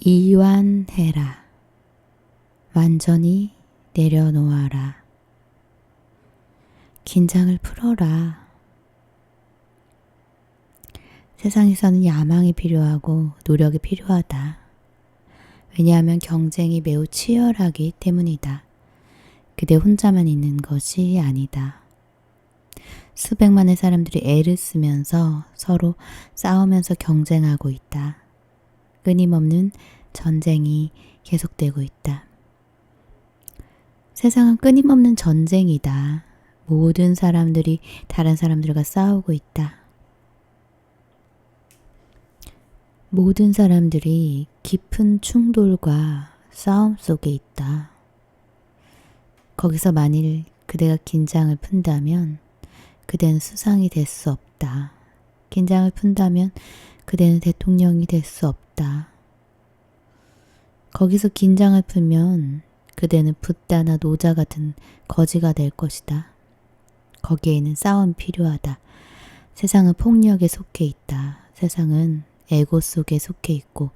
이완해라. 완전히 내려놓아라. 긴장을 풀어라. 세상에서는 야망이 필요하고 노력이 필요하다. 왜냐하면 경쟁이 매우 치열하기 때문이다. 그대 혼자만 있는 것이 아니다. 수백만의 사람들이 애를 쓰면서 서로 싸우면서 경쟁하고 있다. 끊임없는 전쟁이 계속되고 있다. 세상은 끊임없는 전쟁이다. 모든 사람들이 다른 사람들과 싸우고 있다. 모든 사람들이 깊은 충돌과 싸움 속에 있다. 거기서 만일 그대가 긴장을 푼다면 그대는 수상이 될 수 없다. 긴장을 푼다면 그대는 대통령이 될 수 없다. 거기서 긴장을 풀면 그대는 붓다나 노자 같은 거지가 될 것이다. 거기에는 싸움이 필요하다. 세상은 폭력에 속해 있다. 세상은 에고 속에 속해 있고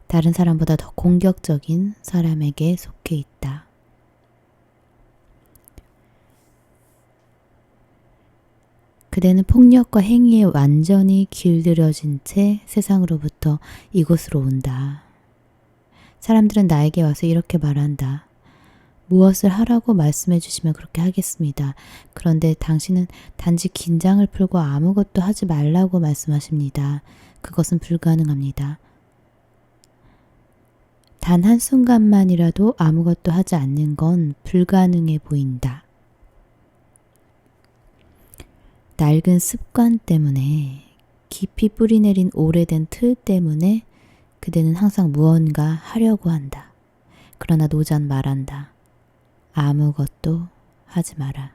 다른 사람보다 더 공격적인 사람에게 속해 있다. 그대는 폭력과 행위에 완전히 길들여진 채 세상으로부터 이곳으로 온다. 사람들은 나에게 와서 이렇게 말한다. 무엇을 하라고 말씀해 주시면 그렇게 하겠습니다. 그런데 당신은 단지 긴장을 풀고 아무것도 하지 말라고 말씀하십니다. 그것은 불가능합니다. 단 한순간만이라도 아무것도 하지 않는 건 불가능해 보인다. 낡은 습관 때문에 깊이 뿌리내린 오래된 틀 때문에 그대는 항상 무언가 하려고 한다. 그러나 노자는 말한다. 아무것도 하지 마라.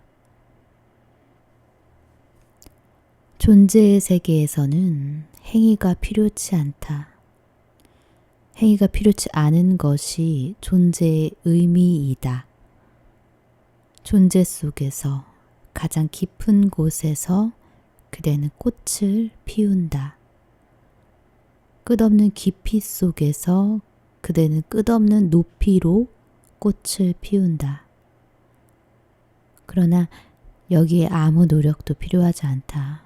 존재의 세계에서는 행위가 필요치 않다. 행위가 필요치 않은 것이 존재의 의미이다. 존재 속에서 가장 깊은 곳에서 그대는 꽃을 피운다. 끝없는 깊이 속에서 그대는 끝없는 높이로 꽃을 피운다. 그러나 여기에 아무 노력도 필요하지 않다.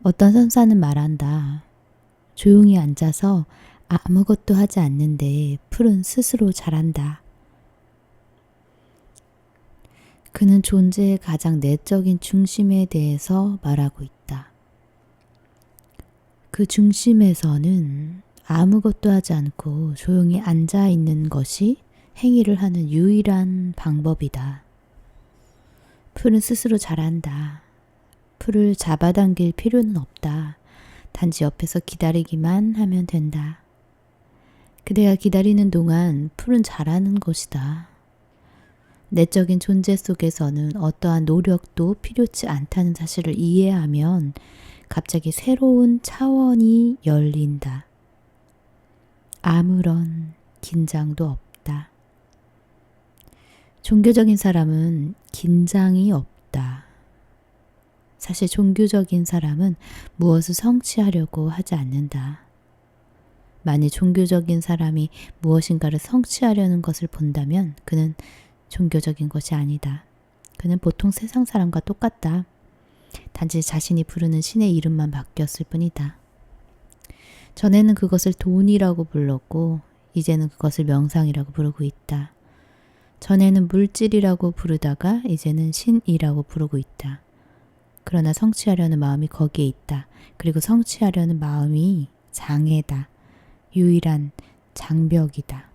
어떤 선사는 말한다. 조용히 앉아서 아무것도 하지 않는데 풀은 스스로 자란다. 그는 존재의 가장 내적인 중심에 대해서 말하고 있다. 그 중심에서는 아무것도 하지 않고 조용히 앉아 있는 것이 행위를 하는 유일한 방법이다. 풀은 스스로 자란다. 풀을 잡아당길 필요는 없다. 단지 옆에서 기다리기만 하면 된다. 그대가 기다리는 동안 풀은 자라는 것이다. 내적인 존재 속에서는 어떠한 노력도 필요치 않다는 사실을 이해하면 갑자기 새로운 차원이 열린다. 아무런 긴장도 없다. 종교적인 사람은 긴장이 없다. 사실 종교적인 사람은 무엇을 성취하려고 하지 않는다. 만일 종교적인 사람이 무엇인가를 성취하려는 것을 본다면 그는 종교적인 것이 아니다. 그는 보통 세상 사람과 똑같다. 단지 자신이 부르는 신의 이름만 바뀌었을 뿐이다. 전에는 그것을 돈이라고 불렀고 이제는 그것을 명상이라고 부르고 있다. 전에는 물질이라고 부르다가 이제는 신이라고 부르고 있다. 그러나 성취하려는 마음이 거기에 있다. 그리고 성취하려는 마음이 장애다. 유일한 장벽이다.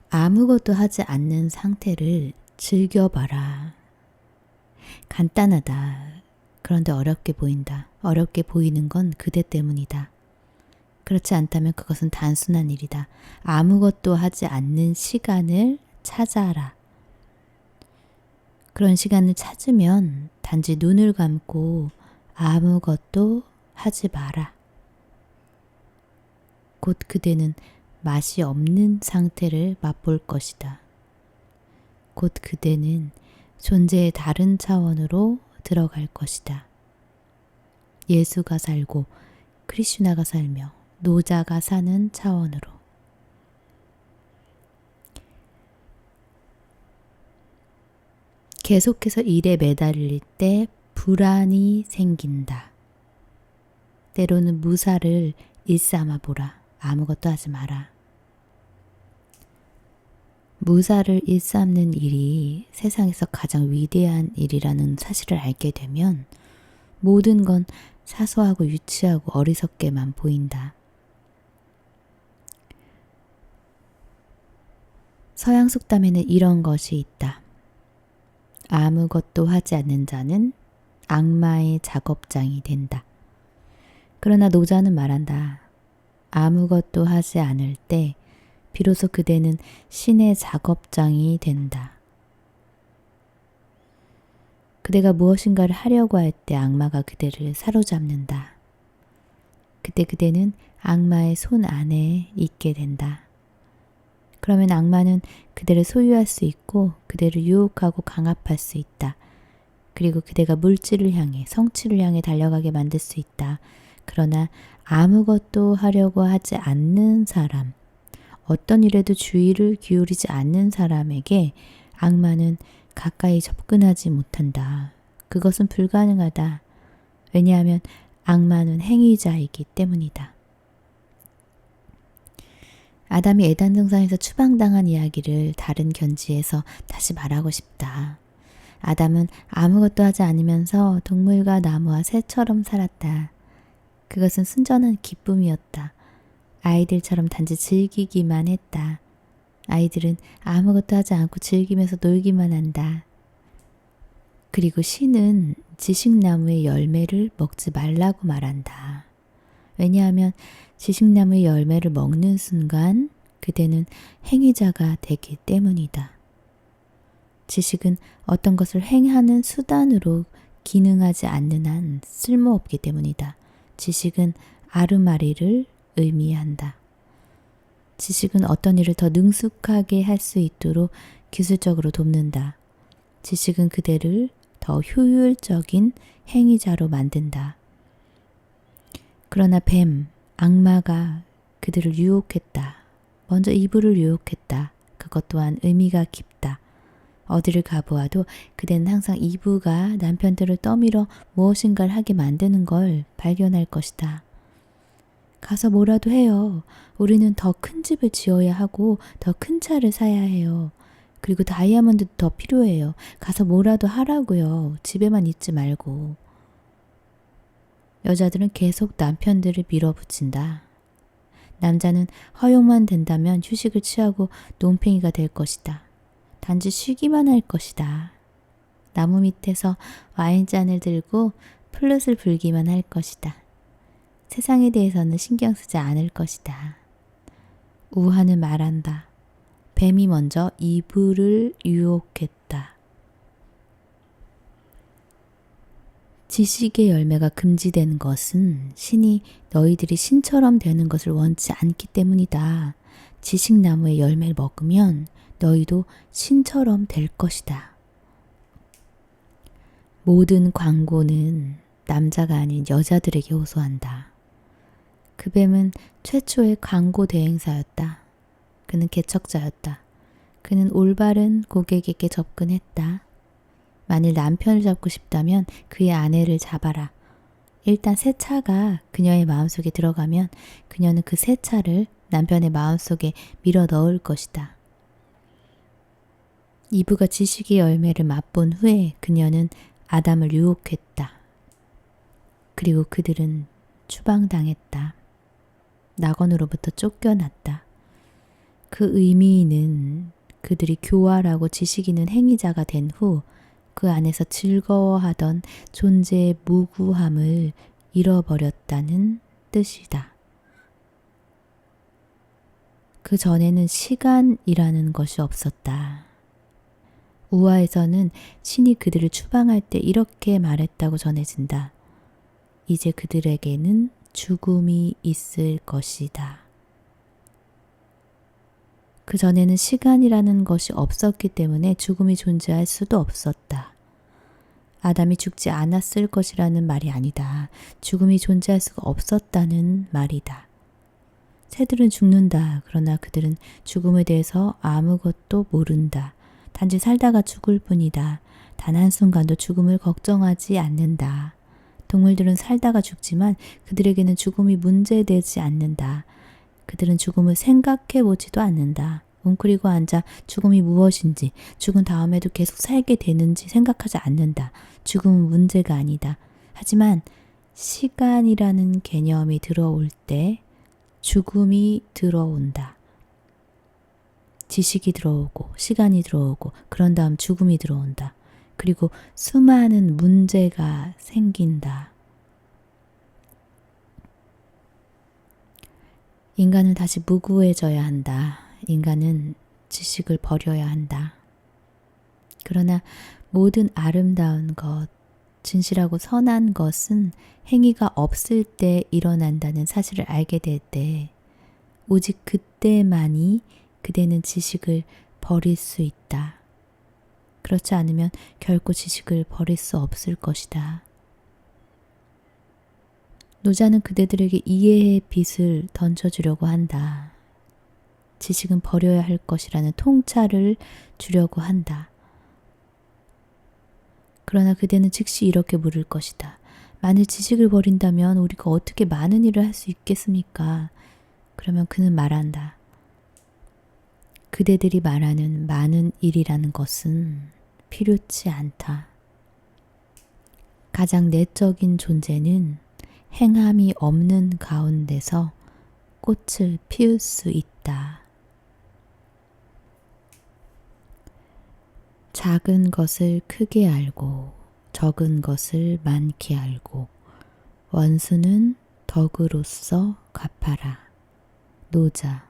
아무것도 하지 않는 상태를 즐겨봐라. 간단하다. 그런데 어렵게 보인다. 어렵게 보이는 건 그대 때문이다. 그렇지 않다면 그것은 단순한 일이다. 아무것도 하지 않는 시간을 찾아라. 그런 시간을 찾으면 단지 눈을 감고 아무것도 하지 마라. 곧 그대는 맛이 없는 상태를 맛볼 것이다. 곧 그대는 존재의 다른 차원으로 들어갈 것이다. 예수가 살고 크리슈나가 살며 노자가 사는 차원으로. 계속해서 일에 매달릴 때 불안이 생긴다. 때로는 무사를 일삼아 보라. 아무것도 하지 마라. 무사를 일삼는 일이 세상에서 가장 위대한 일이라는 사실을 알게 되면 모든 건 사소하고 유치하고 어리석게만 보인다. 서양 속담에는 이런 것이 있다. 아무것도 하지 않는 자는 악마의 작업장이 된다. 그러나 노자는 말한다. 아무것도 하지 않을 때 비로소 그대는 신의 작업장이 된다. 그대가 무엇인가를 하려고 할 때 악마가 그대를 사로잡는다. 그때 그대는 악마의 손 안에 있게 된다. 그러면 악마는 그대를 소유할 수 있고 그대를 유혹하고 강압할 수 있다. 그리고 그대가 물질을 향해, 성취를 향해 달려가게 만들 수 있다. 그러나 아무것도 하려고 하지 않는 사람, 어떤 일에도 주의를 기울이지 않는 사람에게 악마는 가까이 접근하지 못한다. 그것은 불가능하다. 왜냐하면 악마는 행위자이기 때문이다. 아담이 에덴 동산에서 추방당한 이야기를 다른 견지에서 다시 말하고 싶다. 아담은 아무것도 하지 않으면서 동물과 나무와 새처럼 살았다. 그것은 순전한 기쁨이었다. 아이들처럼 단지 즐기기만 했다. 아이들은 아무것도 하지 않고 즐기면서 놀기만 한다. 그리고 신은 지식나무의 열매를 먹지 말라고 말한다. 왜냐하면 지식나무의 열매를 먹는 순간 그대는 행위자가 되기 때문이다. 지식은 어떤 것을 행하는 수단으로 기능하지 않는 한 쓸모없기 때문이다. 지식은 아르마리를 의미한다. 지식은 어떤 일을 더 능숙하게 할 수 있도록 기술적으로 돕는다. 지식은 그대를 더 효율적인 행위자로 만든다. 그러나 악마가 그들을 유혹했다. 먼저 이브를 유혹했다. 그것 또한 의미가 깊다. 어디를 가보아도 그대는 항상 이브가 남편들을 떠밀어 무엇인가를 하게 만드는 걸 발견할 것이다. 가서 뭐라도 해요. 우리는 더 큰 집을 지어야 하고 더 큰 차를 사야 해요. 그리고 다이아몬드도 더 필요해요. 가서 뭐라도 하라고요. 집에만 있지 말고. 여자들은 계속 남편들을 밀어붙인다. 남자는 허용만 된다면 휴식을 취하고 논팽이가 될 것이다. 단지 쉬기만 할 것이다. 나무 밑에서 와인잔을 들고 플룻을 불기만 할 것이다. 세상에 대해서는 신경 쓰지 않을 것이다. 우하는 말한다. 뱀이 먼저 이브를 유혹했다. 지식의 열매가 금지되는 것은 신이 너희들이 신처럼 되는 것을 원치 않기 때문이다. 지식나무의 열매를 먹으면 너희도 신처럼 될 것이다. 모든 광고는 남자가 아닌 여자들에게 호소한다. 그 뱀은 최초의 광고 대행사였다. 그는 개척자였다. 그는 올바른 고객에게 접근했다. 만일 남편을 잡고 싶다면 그의 아내를 잡아라. 일단 새 차가 그녀의 마음속에 들어가면 그녀는 그 새 차를 남편의 마음속에 밀어 넣을 것이다. 이브가 지식의 열매를 맛본 후에 그녀는 아담을 유혹했다. 그리고 그들은 추방당했다. 낙원으로부터 쫓겨났다. 그 의미는 그들이 교활하고 지식 있는 행위자가 된 후 그 안에서 즐거워하던 존재의 무구함을 잃어버렸다는 뜻이다. 그 전에는 시간이라는 것이 없었다. 우화에서는 신이 그들을 추방할 때 이렇게 말했다고 전해진다. 이제 그들에게는 죽음이 있을 것이다. 그 전에는 시간이라는 것이 없었기 때문에 죽음이 존재할 수도 없었다. 아담이 죽지 않았을 것이라는 말이 아니다. 죽음이 존재할 수가 없었다는 말이다. 새들은 죽는다. 그러나 그들은 죽음에 대해서 아무것도 모른다. 단지 살다가 죽을 뿐이다. 단 한순간도 죽음을 걱정하지 않는다. 동물들은 살다가 죽지만 그들에게는 죽음이 문제되지 않는다. 그들은 죽음을 생각해 보지도 않는다. 웅크리고 앉아 죽음이 무엇인지, 죽은 다음에도 계속 살게 되는지 생각하지 않는다. 죽음은 문제가 아니다. 하지만 시간이라는 개념이 들어올 때 죽음이 들어온다. 지식이 들어오고 시간이 들어오고 그런 다음 죽음이 들어온다. 그리고 수많은 문제가 생긴다. 인간은 다시 무구해져야 한다. 인간은 지식을 버려야 한다. 그러나 모든 아름다운 것, 진실하고 선한 것은 행위가 없을 때 일어난다는 사실을 알게 될 때, 오직 그때만이 그대는 지식을 버릴 수 있다. 그렇지 않으면 결코 지식을 버릴 수 없을 것이다. 노자는 그대들에게 이해의 빛을 던져주려고 한다. 지식은 버려야 할 것이라는 통찰을 주려고 한다. 그러나 그대는 즉시 이렇게 물을 것이다. 만일 지식을 버린다면 우리가 어떻게 많은 일을 할 수 있겠습니까? 그러면 그는 말한다. 그대들이 말하는 많은 일이라는 것은 필요치 않다. 가장 내적인 존재는 행함이 없는 가운데서 꽃을 피울 수 있다. 작은 것을 크게 알고 적은 것을 많게 알고 원수는 덕으로서 갚아라. 노자.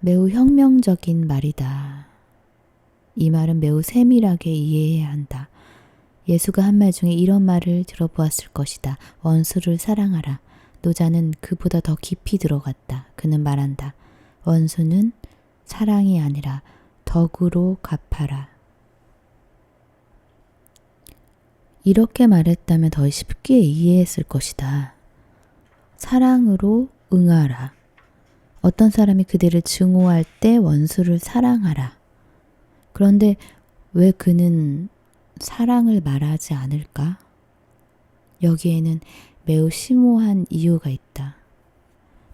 매우 혁명적인 말이다. 이 말은 매우 세밀하게 이해해야 한다. 예수가 한 말 중에 이런 말을 들어보았을 것이다. 원수를 사랑하라. 노자는 그보다 더 깊이 들어갔다. 그는 말한다. 원수는 사랑이 아니라 덕으로 갚아라. 이렇게 말했다면 더 쉽게 이해했을 것이다. 사랑으로 응하라. 어떤 사람이 그대를 증오할 때 원수를 사랑하라. 그런데 왜 그는 사랑을 말하지 않을까? 여기에는 매우 심오한 이유가 있다.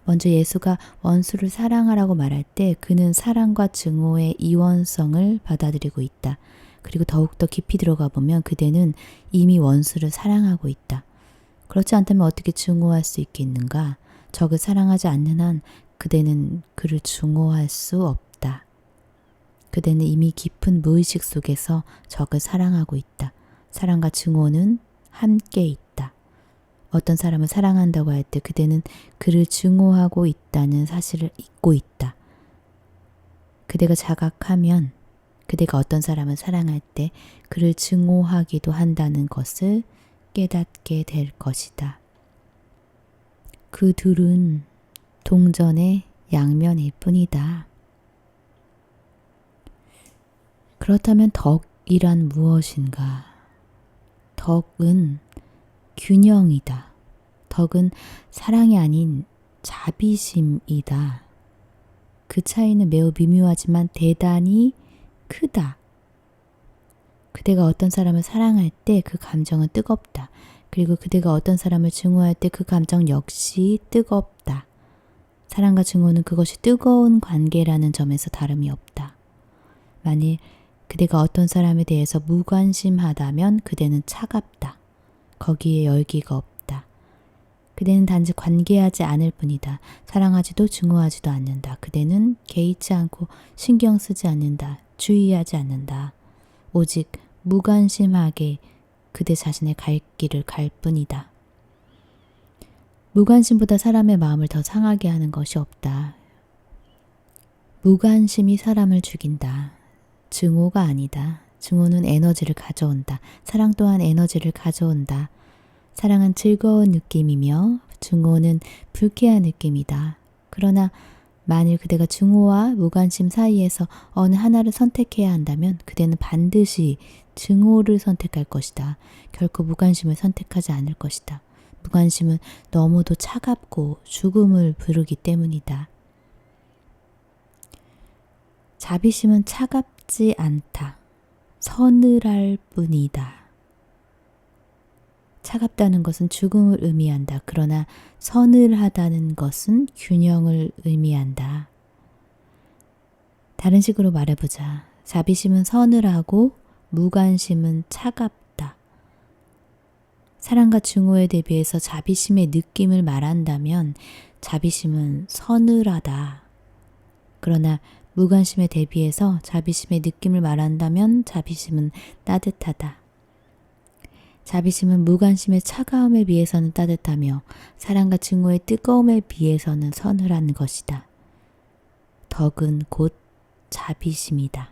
먼저 예수가 원수를 사랑하라고 말할 때 그는 사랑과 증오의 이원성을 받아들이고 있다. 그리고 더욱더 깊이 들어가 보면 그대는 이미 원수를 사랑하고 있다. 그렇지 않다면 어떻게 증오할 수 있겠는가? 적을 사랑하지 않는 한 그대는 그를 증오할 수 없다. 그대는 이미 깊은 무의식 속에서 적을 사랑하고 있다. 사랑과 증오는 함께 있다. 어떤 사람을 사랑한다고 할 때 그대는 그를 증오하고 있다는 사실을 잊고 있다. 그대가 자각하면 그대가 어떤 사람을 사랑할 때 그를 증오하기도 한다는 것을 깨닫게 될 것이다. 그 둘은 동전의 양면일 뿐이다. 그렇다면 덕이란 무엇인가? 덕은 균형이다. 덕은 사랑이 아닌 자비심이다. 그 차이는 매우 미묘하지만 대단히 크다. 그대가 어떤 사람을 사랑할 때 그 감정은 뜨겁다. 그리고 그대가 어떤 사람을 증오할 때 그 감정 역시 뜨겁다. 사랑과 증오는 그것이 뜨거운 관계라는 점에서 다름이 없다. 만일 그대가 어떤 사람에 대해서 무관심하다면 그대는 차갑다. 거기에 열기가 없다. 그대는 단지 관계하지 않을 뿐이다. 사랑하지도 증오하지도 않는다. 그대는 개의치 않고 신경 쓰지 않는다. 주의하지 않는다. 오직 무관심하게 그대 자신의 갈 길을 갈 뿐이다. 무관심보다 사람의 마음을 더 상하게 하는 것이 없다. 무관심이 사람을 죽인다. 증오가 아니다. 증오는 에너지를 가져온다. 사랑 또한 에너지를 가져온다. 사랑은 즐거운 느낌이며 증오는 불쾌한 느낌이다. 그러나 만일 그대가 증오와 무관심 사이에서 어느 하나를 선택해야 한다면 그대는 반드시 증오를 선택할 것이다. 결코 무관심을 선택하지 않을 것이다. 무관심은 너무도 차갑고 죽음을 부르기 때문이다. 자비심은 차갑지 않다. 서늘할 뿐이다. 차갑다는 것은 죽음을 의미한다. 그러나 서늘하다는 것은 균형을 의미한다. 다른 식으로 말해보자. 자비심은 서늘하고 무관심은 차갑다. 사랑과 증오에 대비해서 자비심의 느낌을 말한다면 자비심은 서늘하다. 그러나 무관심에 대비해서 자비심의 느낌을 말한다면 자비심은 따뜻하다. 자비심은 무관심의 차가움에 비해서는 따뜻하며 사랑과 증오의 뜨거움에 비해서는 서늘한 것이다. 덕은 곧 자비심이다.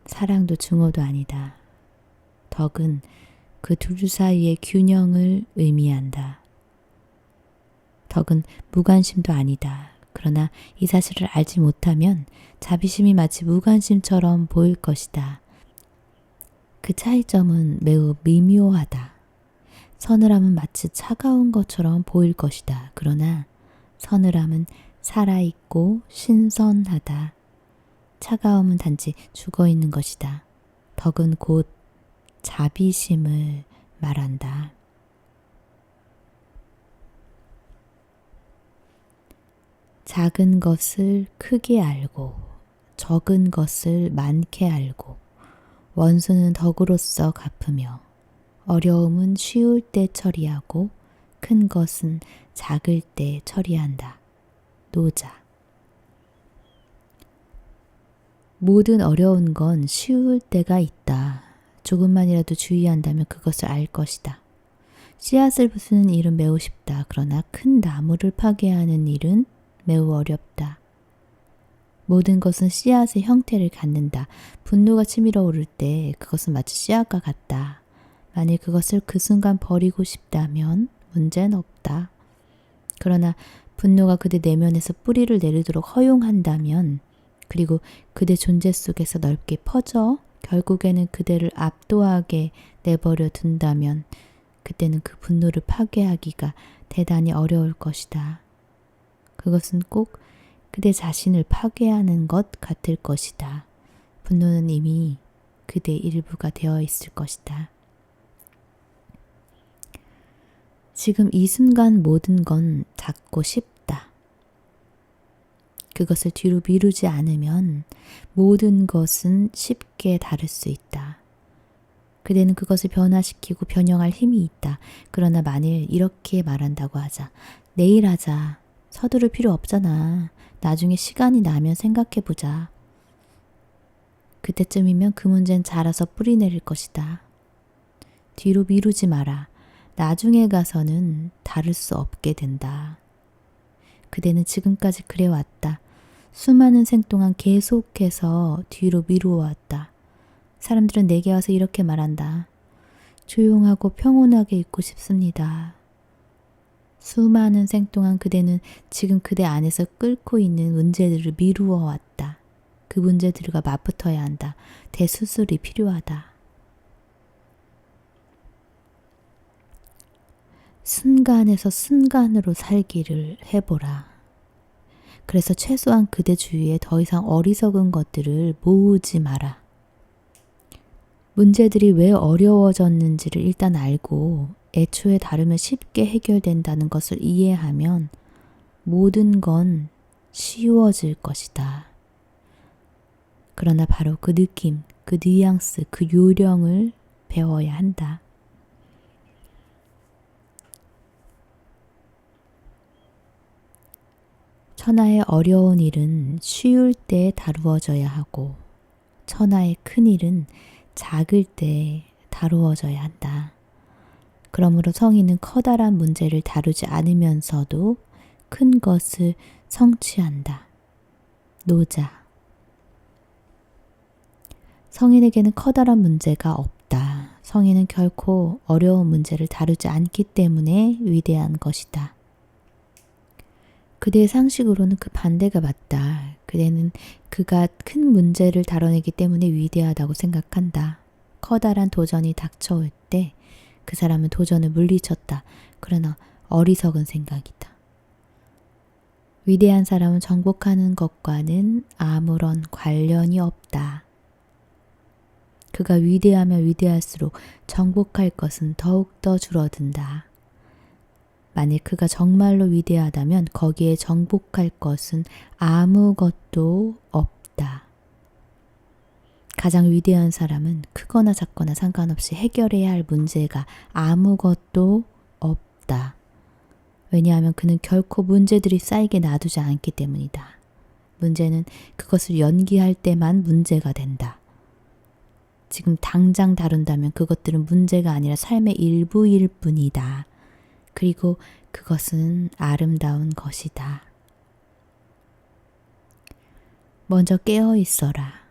사랑도 증오도 아니다. 덕은 그 둘 사이의 균형을 의미한다. 덕은 무관심도 아니다. 그러나 이 사실을 알지 못하면 자비심이 마치 무관심처럼 보일 것이다. 그 차이점은 매우 미묘하다. 서늘함은 마치 차가운 것처럼 보일 것이다. 그러나 서늘함은 살아있고 신선하다. 차가움은 단지 죽어있는 것이다. 덕은 곧 자비심을 말한다. 작은 것을 크게 알고 적은 것을 많게 알고 원수는 덕으로써 갚으며 어려움은 쉬울 때 처리하고 큰 것은 작을 때 처리한다. 노자. 모든 어려운 건 쉬울 때가 있다. 조금만이라도 주의한다면 그것을 알 것이다. 씨앗을 부수는 일은 매우 쉽다. 그러나 큰 나무를 파괴하는 일은 매우 어렵다. 모든 것은 씨앗의 형태를 갖는다. 분노가 치밀어 오를 때 그것은 마치 씨앗과 같다. 만일 그것을 그 순간 버리고 싶다면 문제는 없다. 그러나 분노가 그대 내면에서 뿌리를 내리도록 허용한다면 그리고 그대 존재 속에서 넓게 퍼져 결국에는 그대를 압도하게 내버려 둔다면 그때는 그 분노를 파괴하기가 대단히 어려울 것이다. 그것은 꼭 그대 자신을 파괴하는 것 같을 것이다. 분노는 이미 그대의 일부가 되어 있을 것이다. 지금 이 순간 모든 건 작고 쉽다. 그것을 뒤로 미루지 않으면 모든 것은 쉽게 다를 수 있다. 그대는 그것을 변화시키고 변형할 힘이 있다. 그러나 만일 이렇게 말한다고 하자. 내일 하자. 서두를 필요 없잖아. 나중에 시간이 나면 생각해보자. 그때쯤이면 그 문제는 자라서 뿌리 내릴 것이다. 뒤로 미루지 마라. 나중에 가서는 다를 수 없게 된다. 그대는 지금까지 그래왔다. 수많은 생 동안 계속해서 뒤로 미루어왔다. 사람들은 내게 와서 이렇게 말한다. 조용하고 평온하게 있고 싶습니다. 수많은 생 동안 그대는 지금 그대 안에서 끓고 있는 문제들을 미루어 왔다. 그 문제들과 맞붙어야 한다. 대수술이 필요하다. 순간에서 순간으로 살기를 해보라. 그래서 최소한 그대 주위에 더 이상 어리석은 것들을 모으지 마라. 문제들이 왜 어려워졌는지를 일단 알고 애초에 다루면 쉽게 해결된다는 것을 이해하면 모든 건 쉬워질 것이다. 그러나 바로 그 느낌, 그 뉘앙스, 그 요령을 배워야 한다. 천하의 어려운 일은 쉬울 때 다루어져야 하고 천하의 큰 일은 작을 때 다루어져야 한다. 그러므로 성인은 커다란 문제를 다루지 않으면서도 큰 것을 성취한다. 노자. 성인에게는 커다란 문제가 없다. 성인은 결코 어려운 문제를 다루지 않기 때문에 위대한 것이다. 그대의 상식으로는 그 반대가 맞다. 그대는 그가 큰 문제를 다뤄내기 때문에 위대하다고 생각한다. 커다란 도전이 닥쳐올 때 그 사람은 도전을 물리쳤다. 그러나 어리석은 생각이다. 위대한 사람은 정복하는 것과는 아무런 관련이 없다. 그가 위대하면 위대할수록 정복할 것은 더욱더 줄어든다. 만일 그가 정말로 위대하다면 거기에 정복할 것은 아무것도 없다. 가장 위대한 사람은 크거나 작거나 상관없이 해결해야 할 문제가 아무것도 없다. 왜냐하면 그는 결코 문제들이 쌓이게 놔두지 않기 때문이다. 문제는 그것을 연기할 때만 문제가 된다. 지금 당장 다룬다면 그것들은 문제가 아니라 삶의 일부일 뿐이다. 그리고 그것은 아름다운 것이다. 먼저 깨어 있어라.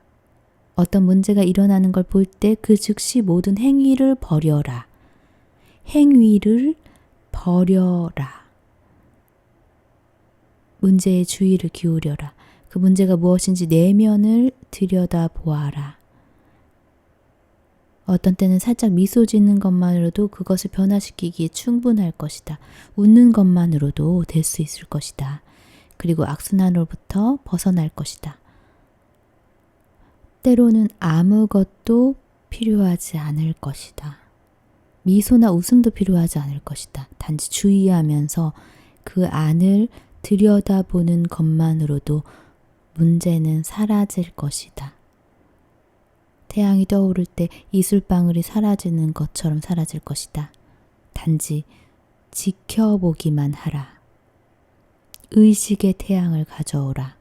어떤 문제가 일어나는 걸 볼 때 그 즉시 모든 행위를 버려라. 행위를 버려라. 문제에 주의를 기울여라. 그 문제가 무엇인지 내면을 들여다보아라. 어떤 때는 살짝 미소 짓는 것만으로도 그것을 변화시키기에 충분할 것이다. 웃는 것만으로도 될 수 있을 것이다. 그리고 악순환으로부터 벗어날 것이다. 때로는 아무것도 필요하지 않을 것이다. 미소나 웃음도 필요하지 않을 것이다. 단지 주의하면서 그 안을 들여다보는 것만으로도 문제는 사라질 것이다. 태양이 떠오를 때 이슬방울이 사라지는 것처럼 사라질 것이다. 단지 지켜보기만 하라. 의식의 태양을 가져오라.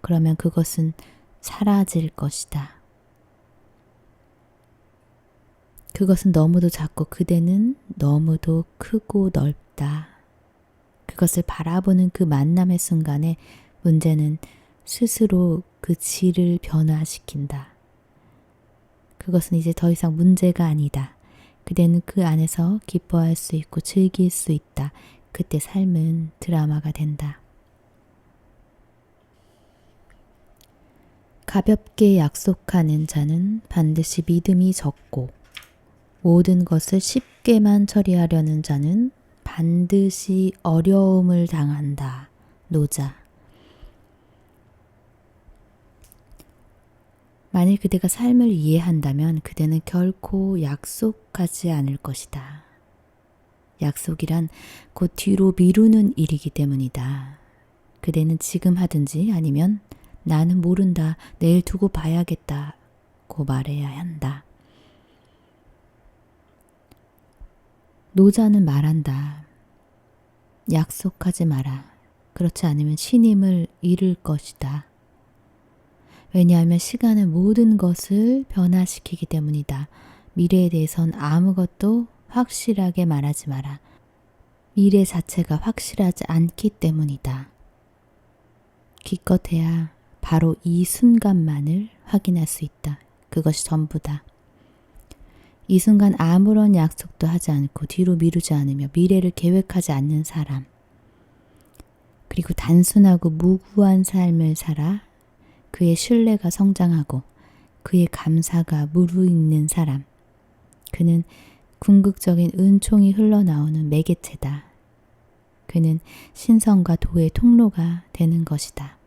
그러면 그것은 사라질 것이다. 그것은 너무도 작고 그대는 너무도 크고 넓다. 그것을 바라보는 그 만남의 순간에 문제는 스스로 그 질을 변화시킨다. 그것은 이제 더 이상 문제가 아니다. 그대는 그 안에서 기뻐할 수 있고 즐길 수 있다. 그때 삶은 드라마가 된다. 가볍게 약속하는 자는 반드시 믿음이 적고 모든 것을 쉽게만 처리하려는 자는 반드시 어려움을 당한다. 노자. 만일 그대가 삶을 이해한다면 그대는 결코 약속하지 않을 것이다. 약속이란 곧 뒤로 미루는 일이기 때문이다. 그대는 지금 하든지 아니면 나는 모른다, 내일 두고 봐야겠다고 말해야 한다. 노자는 말한다. 약속하지 마라. 그렇지 않으면 신임을 잃을 것이다. 왜냐하면 시간은 모든 것을 변화시키기 때문이다. 미래에 대해선 아무것도 확실하게 말하지 마라. 미래 자체가 확실하지 않기 때문이다. 기껏해야 바로 이 순간만을 확인할 수 있다. 그것이 전부다. 이 순간 아무런 약속도 하지 않고 뒤로 미루지 않으며 미래를 계획하지 않는 사람. 그리고 단순하고 무구한 삶을 살아 그의 신뢰가 성장하고 그의 감사가 무르익는 사람. 그는 궁극적인 은총이 흘러나오는 매개체다. 그는 신성과 도의 통로가 되는 것이다.